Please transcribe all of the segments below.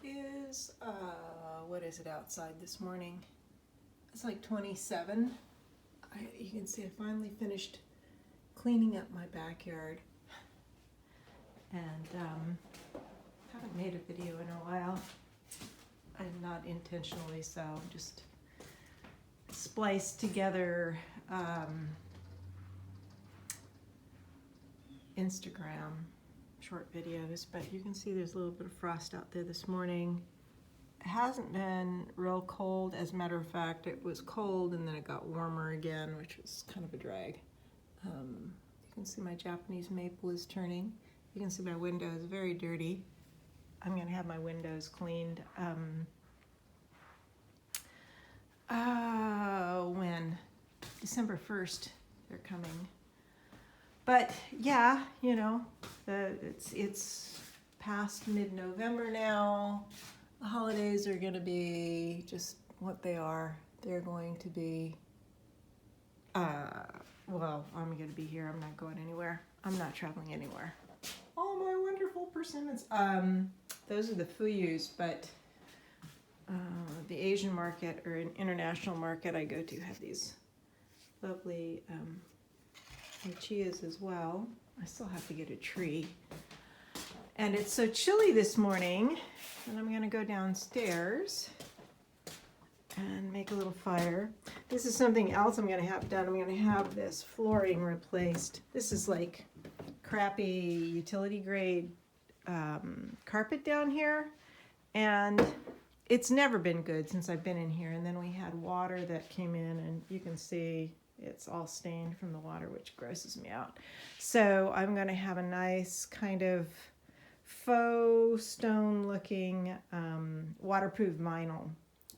It is, what is it outside this morning? It's like 27. You can see I finally finished cleaning up my backyard. And haven't made a video in a while. And not intentionally so, just spliced together Instagram short videos, but you can see there's a little bit of frost out there this morning. It hasn't been real cold. As a matter of fact, it was cold and then it got warmer again, which was kind of a drag. You can see my Japanese maple is turning. You can see my window is very dirty. I'm going to have my windows cleaned. When? December 1st, they're coming. But yeah, you know, it's past mid-November now. The holidays are going to be just what they are. They're going to be, well, I'm going to be here. I'm not going anywhere. I'm not traveling anywhere. Oh, my wonderful persimmons. Those are the Fuyus, but the Asian market or an international market I go to have these lovely lucias as well. I still have to get a tree. And it's so chilly this morning, and I'm gonna go downstairs and make a little fire. This is something else I'm gonna have done. I'm gonna have this flooring replaced. This is like crappy utility grade carpet down here, and it's never been good since I've been in here. And then we had water that came in, and you can see it's all stained from the water, which grosses me out. So I'm going to have a nice kind of faux stone looking waterproof vinyl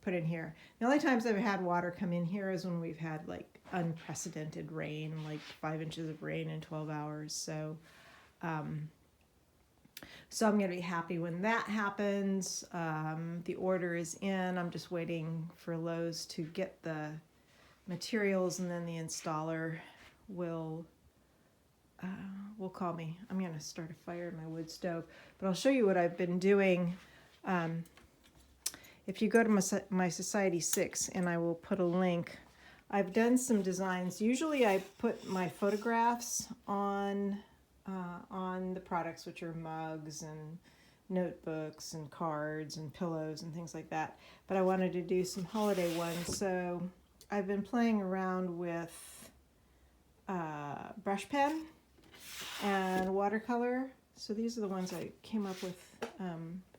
put in here. The only times I've had water come in here is when we've had like unprecedented rain, like 5 inches of rain in 12 hours. So so I'm going to be happy when that happens. The order is in. I'm just waiting for Lowe's to get the materials, and then the installer will call me. I'm going to start a fire in my wood stove. But I'll show you what I've been doing. If you go to my Society 6, and I will put a link, I've done some designs. Usually I put my photographs on the products, which are mugs and notebooks and cards and pillows and things like that. But I wanted to do some holiday ones, so I've been playing around with brush pen and watercolor. So these are the ones I came up with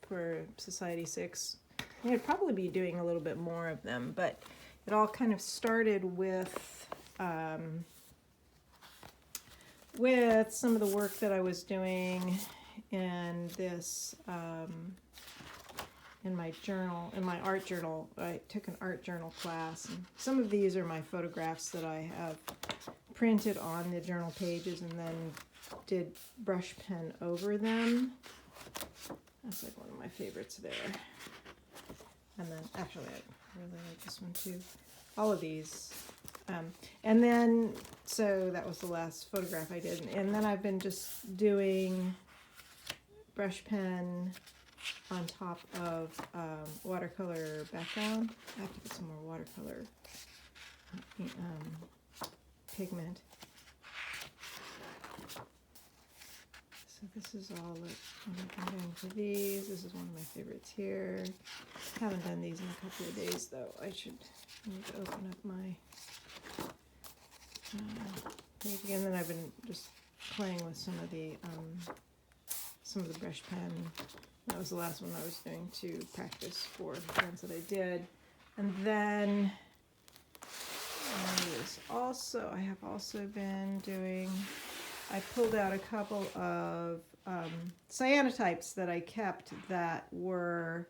for Society 6. I'm going to probably be doing a little bit more of them, but it all kind of started with some of the work that I was doing in this, in my journal, in my art journal. I took an art journal class, and some of these are my photographs that I have printed on the journal pages and then did brush pen over them. That's like one of my favorites there. And then, actually, I really like this one too. All of these. And then, so that was the last photograph I did. And then I've been just doing brush pen on top of watercolor background. I have to get some more watercolor pigment. So this is all that I'm doing for these. This is one of my favorites here. Haven't done these in a couple of days though. I need to open up my page again. Then I've been just playing with some of the brush pen. That was the last one I was doing to practice for the ones that I did. And then I have also been doing, I pulled out a couple of cyanotypes that I kept that were,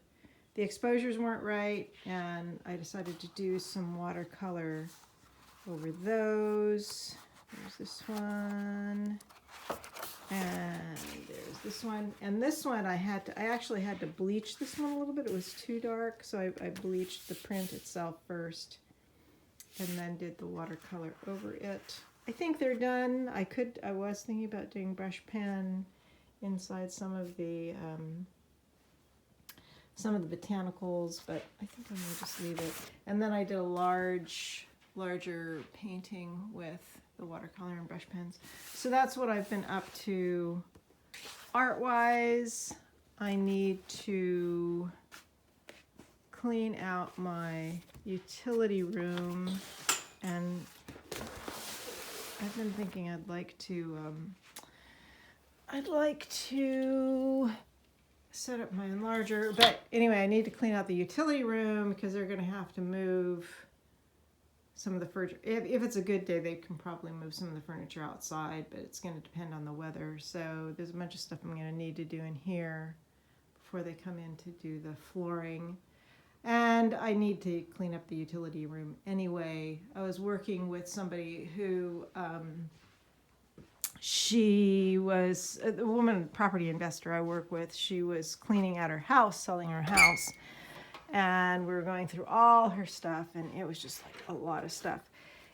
the exposures weren't right, and I decided to do some watercolor over those. There's this one, and there's this one, and this one I actually had to bleach this one a little bit. It was too dark, so I bleached the print itself first, and then did the watercolor over it. I think they're done. I was thinking about doing brush pen inside some of the some of the botanicals, but I think I'm gonna just leave it. And then I did a larger painting with the watercolor and brush pens. So that's what I've been up to art-wise. I need to clean out my utility room, and I've been thinking I'd like to set up my enlarger, but anyway, I need to clean out the utility room because they're going to have to move some of the furniture. If it's a good day, they can probably move some of the furniture outside, but it's going to depend on the weather. So there's a bunch of stuff I'm going to need to do in here before they come in to do the flooring. And I need to clean up the utility room anyway. I was working with somebody who, she was a woman, property investor I work with. She was cleaning out her house, selling her house. And we were going through all her stuff, and it was just like a lot of stuff.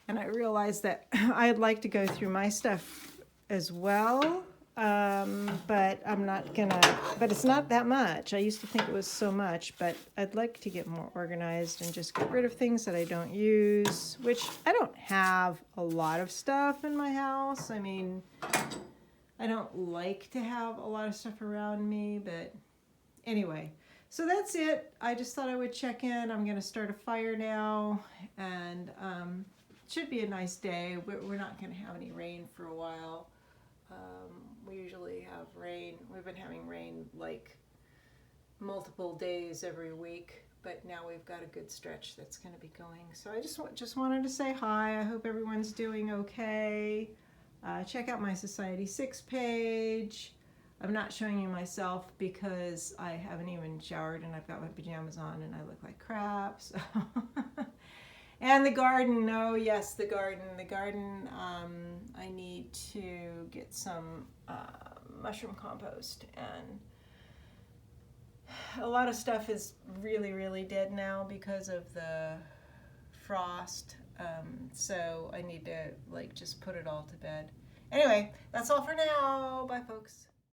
And I realized that I'd like to go through my stuff as well. But I'm not gonna, but it's not that much. I used to think it was so much, but I'd like to get more organized and just get rid of things that I don't use, which I don't have a lot of stuff in my house. I mean, I don't like to have a lot of stuff around me, but anyway, so that's it. I just thought I would check in. I'm gonna start a fire now, and it should be a nice day. We're not gonna have any rain for a while. We usually have rain. We've been having rain like multiple days every week, but now we've got a good stretch that's going to be going. So I just wanted to say hi. I hope everyone's doing okay. Check out my Society 6 page. I'm not showing you myself because I haven't even showered and I've got my pajamas on and I look like crap. So. And the garden, oh yes, the garden. I need to get some mushroom compost, and a lot of stuff is really dead now because of the frost. So I need to like just put it all to bed. Anyway, that's all for now. Bye folks.